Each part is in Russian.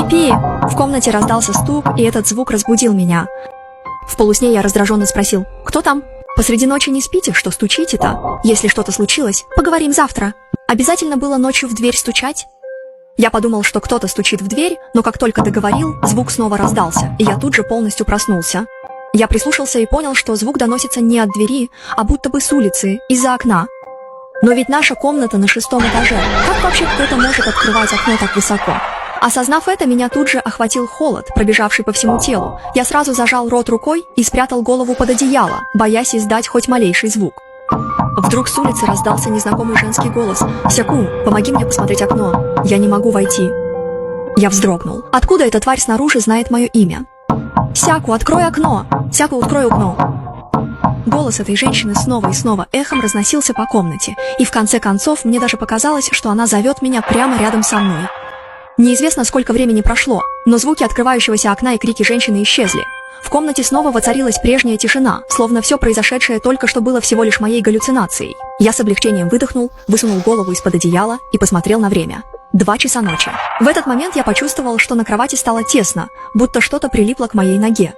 Пи! В комнате раздался стук, и этот звук разбудил меня. В полусне я раздраженно спросил: «Кто там? Посреди ночи не спите, что стучите-то? Если что-то случилось, поговорим завтра». Обязательно было ночью в дверь стучать? Я подумал, что кто-то стучит в дверь, но как только договорил, звук снова раздался, и я тут же полностью проснулся. Я прислушался и понял, что звук доносится не от двери, а будто бы с улицы, из-за окна. Но ведь наша комната на 6-м этаже. Как вообще кто-то может открывать окно так высоко? Осознав это, меня тут же охватил холод, пробежавший по всему телу. Я сразу зажал рот рукой и спрятал голову под одеяло, боясь издать хоть малейший звук. Вдруг с улицы раздался незнакомый женский голос: «Сяку, помоги мне посмотреть окно. Я не могу войти». Я вздрогнул. Откуда эта тварь снаружи знает мое имя? «Сяку, открой окно! Сяку, открой окно!» Голос этой женщины снова и снова эхом разносился по комнате, и в конце концов мне даже показалось, что она зовет меня прямо рядом со мной. Неизвестно, сколько времени прошло, но звуки открывающегося окна и крики женщины исчезли. В комнате снова воцарилась прежняя тишина, словно все произошедшее только что было всего лишь моей галлюцинацией. Я с облегчением выдохнул, высунул голову из-под одеяла и посмотрел на время. 2 часа ночи. В этот момент я почувствовал, что на кровати стало тесно, будто что-то прилипло к моей ноге.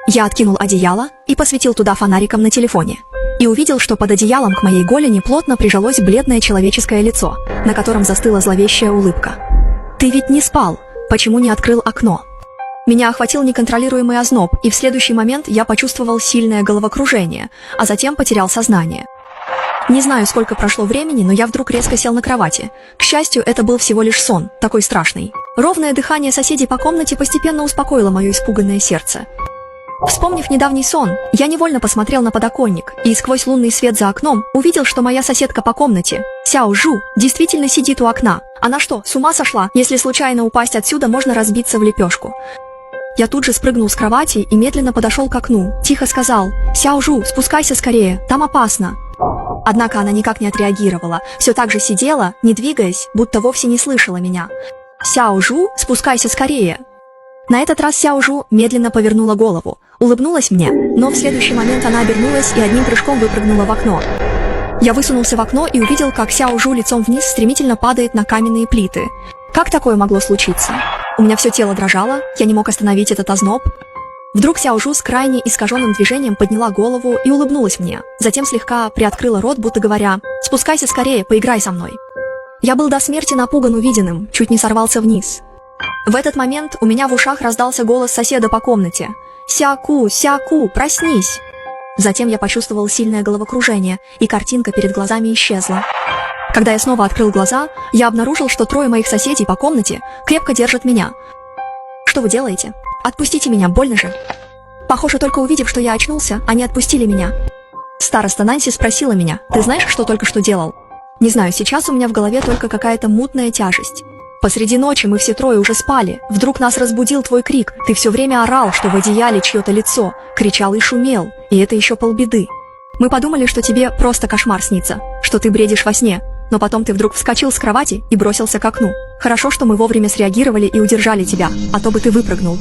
Я откинул одеяло и посветил туда фонариком на телефоне. И увидел, что под одеялом к моей голени плотно прижалось бледное человеческое лицо, на котором застыла зловещая улыбка. «Ты ведь не спал. Почему не открыл окно?» Меня охватил неконтролируемый озноб, и в следующий момент я почувствовал сильное головокружение, а затем потерял сознание. Не знаю, сколько прошло времени, но я вдруг резко сел на кровати. К счастью, это был всего лишь сон, такой страшный. Ровное дыхание соседей по комнате постепенно успокоило мое испуганное сердце. Вспомнив недавний сон, я невольно посмотрел на подоконник и сквозь лунный свет за окном увидел, что моя соседка по комнате, Сяо Жу, действительно сидит у окна. Она что, с ума сошла? Если случайно упасть отсюда, можно разбиться в лепешку. Я тут же спрыгнул с кровати и медленно подошел к окну, тихо сказал: «Сяо Жу, спускайся скорее, там опасно». Однако она никак не отреагировала, все так же сидела, не двигаясь, будто вовсе не слышала меня. «Сяо Жу, спускайся скорее». На этот раз Сяо Жу медленно повернула голову, улыбнулась мне, но в следующий момент она обернулась и одним прыжком выпрыгнула в окно. Я высунулся в окно и увидел, как Сяо Жу лицом вниз стремительно падает на каменные плиты. Как такое могло случиться? У меня все тело дрожало, я не мог остановить этот озноб. Вдруг Сяо Жу с крайне искаженным движением подняла голову и улыбнулась мне, затем слегка приоткрыла рот, будто говоря: «Спускайся скорее, поиграй со мной». Я был до смерти напуган увиденным, чуть не сорвался вниз. В этот момент у меня в ушах раздался голос соседа по комнате: «Сяку, Сяку, проснись!» Затем я почувствовал сильное головокружение, и картинка перед глазами исчезла. Когда я снова открыл глаза, я обнаружил, что 3 моих соседей по комнате крепко держат меня. «Что вы делаете? Отпустите меня, больно же!» Похоже, только увидев, что я очнулся, они отпустили меня. Староста Нанси спросила меня: «Ты знаешь, что только что делал?» Не знаю, сейчас у меня в голове только какая-то мутная тяжесть. Посреди ночи мы все 3 уже спали. Вдруг нас разбудил твой крик. Ты все время орал, что в одеяле чье-то лицо, кричал и шумел, и это еще полбеды. Мы подумали, что тебе просто кошмар снится, что ты бредишь во сне, но потом ты вдруг вскочил с кровати и бросился к окну. Хорошо, что мы вовремя среагировали и удержали тебя, а то бы ты выпрыгнул.